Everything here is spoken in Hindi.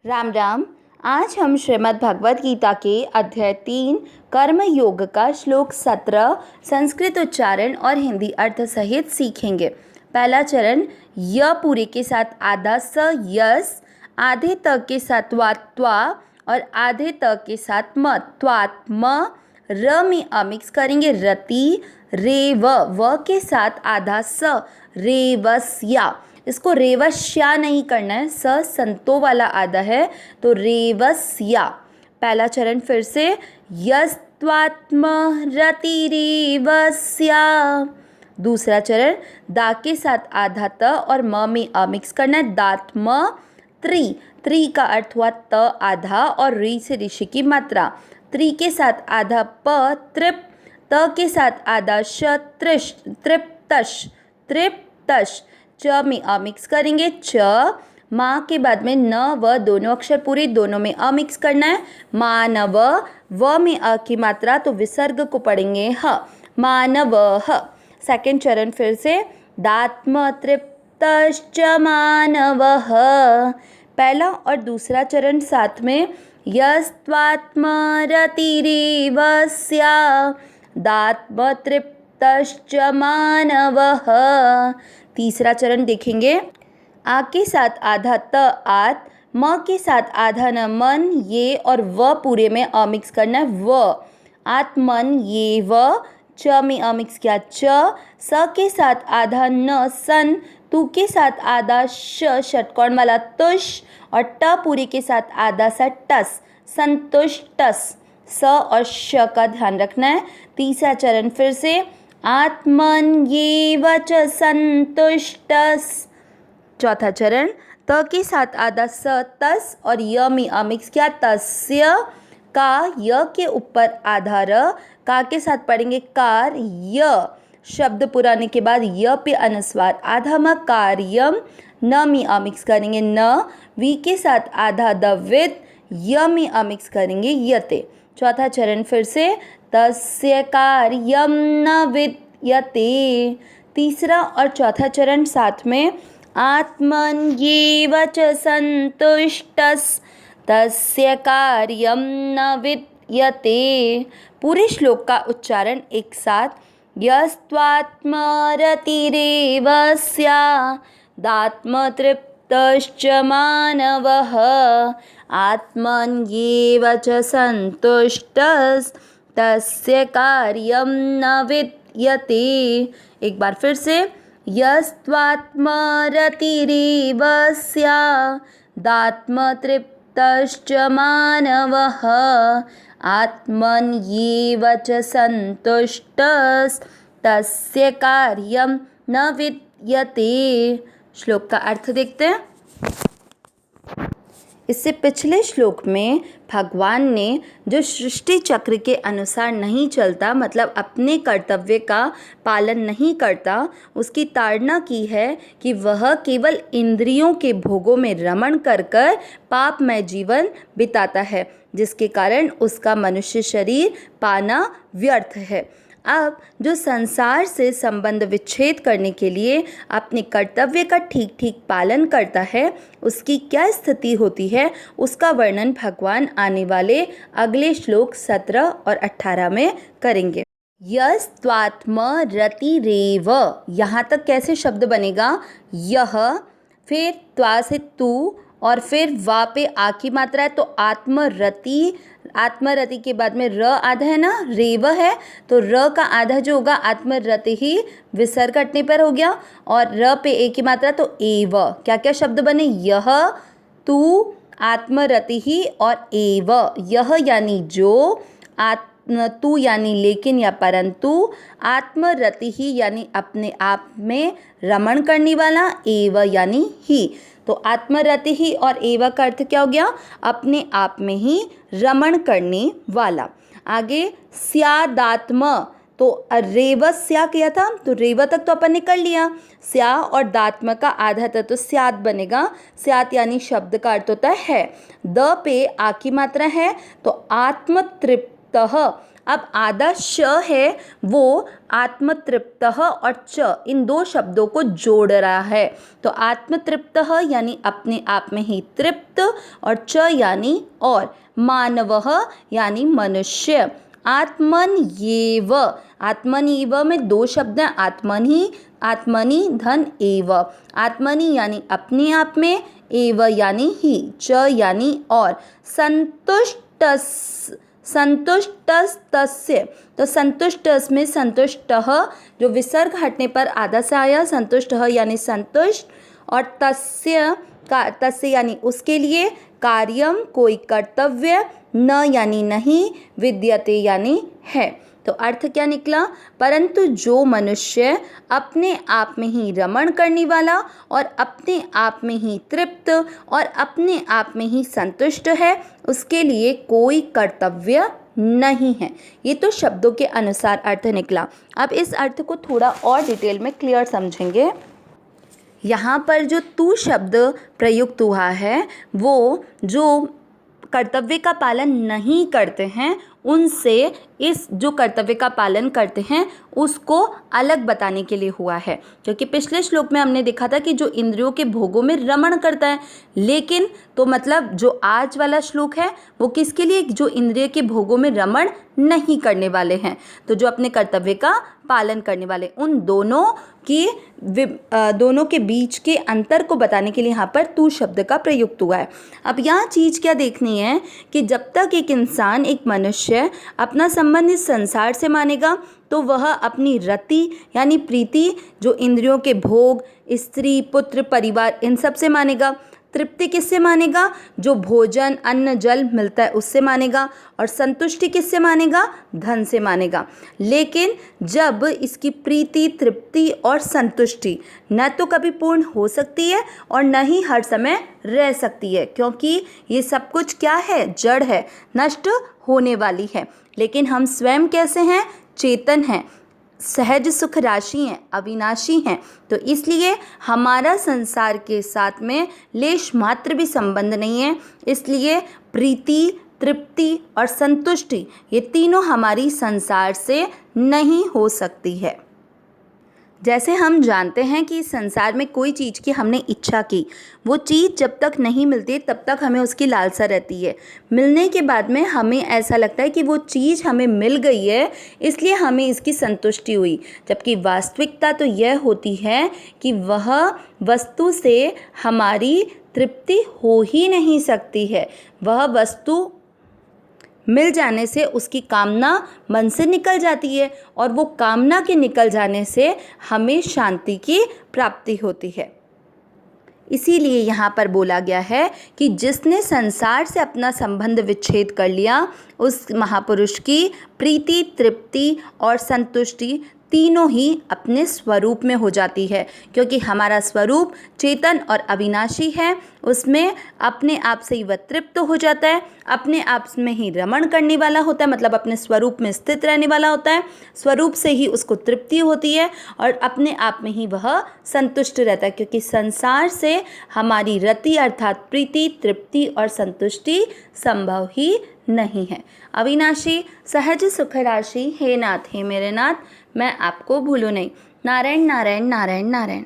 राम राम। आज हम श्रीमद् भगवद गीता के अध्याय 3 कर्म योग का श्लोक 17 संस्कृत उच्चारण और हिंदी अर्थ सहित सीखेंगे। पहला चरण य पूरे के साथ आधा स यस, आधे त के साथ वा त्वा और आधे त के साथ म त्वात म। र में अमिक्स करेंगे रति, रे व के साथ आधा स रेवस्या। इसको रेवस्या नहीं करना है, स संतो वाला आधा है तो रेवस्या। पहला चरण फिर से यस्त्वात्म रतिरेवस्या। दूसरा चरण दा के साथ आधा त और म में अमिक्स करना है दात्म त्रि। त्रि का अर्थ हुआ त आधा और री से ऋषि की मात्रा। त्रि के साथ आधा प त्रिप, त के साथ आधा श त्रिश त्रिप्तश त्रिप्तश। च में अमिक्स करेंगे च, माँ के बाद में न व दोनों अक्षर पूरे दोनों में अमिक्स करना है मानव। व में अ की मात्रा तो विसर्ग को पढ़ेंगे ह मानव ह। सेकेंड चरण फिर से दात्म तृप्तश्च मानवः। पहला और दूसरा चरण साथ में यस्त्वात्म रतिरेवस्या दात्म तृप्तश्च मानवः। तीसरा चरण देखेंगे आ के साथ आधा त आत, म के साथ आधा न मन ये और व पूरे में अमिक्स करना है व आत्मन ये व। च में अमिक्स किया च, स के साथ आधा न सन, तू के साथ आधा श षटकोण वाला तुष और ट पूरी के साथ आधा सा टस संतुष्टस। स और श का ध्यान रखना है। तीसरा चरण फिर से आत्मन येव च संतुष्टस। चौथा चरण त के साथ आधा स तस और य में अमिक्स किया तस्य का, य के ऊपर आधा र, का के साथ पढ़ेंगे कार य। शब्द पुराने के बाद य पे अनुस्वार आधा म कार्यम। न में अमिक्स करेंगे न, वी के साथ आधा द विद, य में अमिक्स करेंगे यते। चौथा चरण फिर से तस्य कार्यम न विद्यते। तीसरा और चौथा चरण साथ में आत्मन येव च संतुष्टस तस्य कार्यम न विद्यते। पूरे श्लोक का उच्चारण एक साथ यस्त्वात्म रतिरेवस्या दात्म तृप्तश्च मानवः आत्मन येव च संतुष्टस तस्य कार्यम न विद्यते। एक बार फिर से यस्त्वात्म रतिरेवस्या दात्म तृप्तश्च मानवः आत्मन येव च संतुष्टस तस्य कार्यम न विद्यते। श्लोक का अर्थ देखते हैं। इससे पिछले श्लोक में भगवान ने जो सृष्टि चक्र के अनुसार नहीं चलता, मतलब अपने कर्तव्य का पालन नहीं करता, उसकी ताड़ना की है कि वह केवल इंद्रियों के भोगों में रमण कर कर पापमय जीवन बिताता है, जिसके कारण उसका मनुष्य शरीर पाना व्यर्थ है। अब जो संसार से संबंध विच्छेद करने के लिए अपने कर्तव्य का ठीक ठीक पालन करता है, उसकी क्या स्थिति होती है, उसका वर्णन भगवान आने वाले अगले श्लोक 17 और 18 में करेंगे। यस्त्वात्म रतिरेव, यहाँ तक कैसे शब्द बनेगा यह, फिर त्वा से तू और फिर वा पे आ की मात्रा है तो आत्मरति। आत्मरति के बाद में र आधा है ना, रेव है तो र का आधा जो होगा आत्मरति ही विसर्ग कटने पर हो गया और र पे ए की मात्रा तो एव। क्या क्या शब्द बने यह, तू, आत्मरति ही और एव। यह यानी जो, तू यानी लेकिन या परंतु, आत्मरति ही यानी अपने आप में रमण करने वाला, एव यानी ही। तो आत्मरति ही और एव का अर्थ क्या हो गया, अपने आप में ही रमण करने वाला। आगे स्यादात्म, तो रेवस्या किया था तो रेव तक तो अपन ने कर लिया। स्या और दात्म का आधा था तो स्यात बनेगा। स्यात यानी शब्द का अर्थ होता है द पे आ की मात्रा है तो आत्मतृप्तः, अब आधा श है वो आत्मतृप्तः और च इन दो शब्दों को जोड़ रहा है। तो आत्मतृप्तः यानी अपने आप में ही तृप्त, और च यानी और, मानवः यानी मनुष्य। आत्मन्येव, आत्मन्येव में दो शब्द हैं, आत्मनि धन एव। आत्मनि यानी अपने आप में, एव यानी ही, च यानी और। संतुष्टस्तस्य, तो संतुष्टस में संतुष्टः जो विसर्ग हटने पर आधा से आया, संतुष्टः यानी संतुष्ट, और तस्य यानी उसके लिए, कार्यम कोई कर्तव्य, न यानी नहीं, विद्यते यानी है। तो अर्थ क्या निकला? परंतु जो मनुष्य अपने आप में ही रमण करने वाला और अपने आप में ही तृप्त और अपने आप में ही संतुष्ट है, उसके लिए कोई कर्तव्य नहीं है। ये तो शब्दों के अनुसार अर्थ निकला। अब इस अर्थ को थोड़ा और डिटेल में क्लियर समझेंगे। यहाँ पर जो तू शब्द प्रयुक्त हुआ है वो जो कर्तव्य का पालन नहीं करते हैं उनसे इस जो कर्तव्य का पालन करते हैं उसको अलग बताने के लिए हुआ है। क्योंकि पिछले श्लोक में हमने देखा था कि जो इंद्रियों के भोगों में रमण करता है, लेकिन तो मतलब जो आज वाला श्लोक है वो किसके लिए? जो इंद्रिय के भोगों में रमण नहीं करने वाले हैं, तो जो अपने कर्तव्य का पालन करने वाले, उन दोनों के बीच के अंतर को बताने के लिए यहाँ पर तू शब्द का प्रयुक्त हुआ है। अब यहाँ चीज़ क्या देखनी है कि जब तक एक इंसान, एक मनुष्य अपना संबंध इस संसार से मानेगा तो वह अपनी रति यानी प्रीति, जो इंद्रियों के भोग, स्त्री, पुत्र, परिवार, इन सब से मानेगा। तृप्ति किससे मानेगा? जो भोजन, अन्न, जल मिलता है उससे मानेगा। और संतुष्टि किससे मानेगा? धन से मानेगा। लेकिन जब इसकी प्रीति, तृप्ति और संतुष्टि न तो कभी पूर्ण हो सकती है और न ही हर समय रह सकती है, क्योंकि ये सब कुछ क्या है? जड़ है, नष्ट होने वाली है। लेकिन हम स्वयं कैसे हैं? चेतन हैं, सहज सुख राशि हैं, अविनाशी हैं। तो इसलिए हमारा संसार के साथ में लेश मात्र भी संबंध नहीं है। इसलिए प्रीति, तृप्ति और संतुष्टि ये तीनों हमारी संसार से नहीं हो सकती है। जैसे हम जानते हैं कि संसार में कोई चीज़ की हमने इच्छा की, वो चीज़ जब तक नहीं मिलती तब तक हमें उसकी लालसा रहती है। मिलने के बाद में हमें ऐसा लगता है कि वो चीज़ हमें मिल गई है, इसलिए हमें इसकी संतुष्टि हुई। जबकि वास्तविकता तो यह होती है कि वह वस्तु से हमारी तृप्ति हो ही नहीं सकती है। वह वस्तु मिल जाने से उसकी कामना मन से निकल जाती है, और वो कामना के निकल जाने से हमें शांति की प्राप्ति होती है। इसीलिए यहाँ पर बोला गया है कि जिसने संसार से अपना संबंध विच्छेद कर लिया, उस महापुरुष की प्रीति, तृप्ति और संतुष्टि तीनों ही अपने स्वरूप में हो जाती है। क्योंकि हमारा स्वरूप चेतन और अविनाशी है, उसमें अपने आप से ही वह तृप्त हो जाता है, अपने आप में ही रमण करने वाला होता है, मतलब अपने स्वरूप में स्थित रहने वाला होता है, स्वरूप से ही उसको तृप्ति होती है और अपने आप में ही वह संतुष्ट रहता है। क्योंकि संसार से हमारी रति अर्थात प्रीति, तृप्ति और संतुष्टि संभव ही नहीं है। अविनाशी सहज सुख राशि, हे नाथ, हे मेरे नाथ, मैं आपको भूलूं नहीं। नारायण नारायण नारायण नारायण।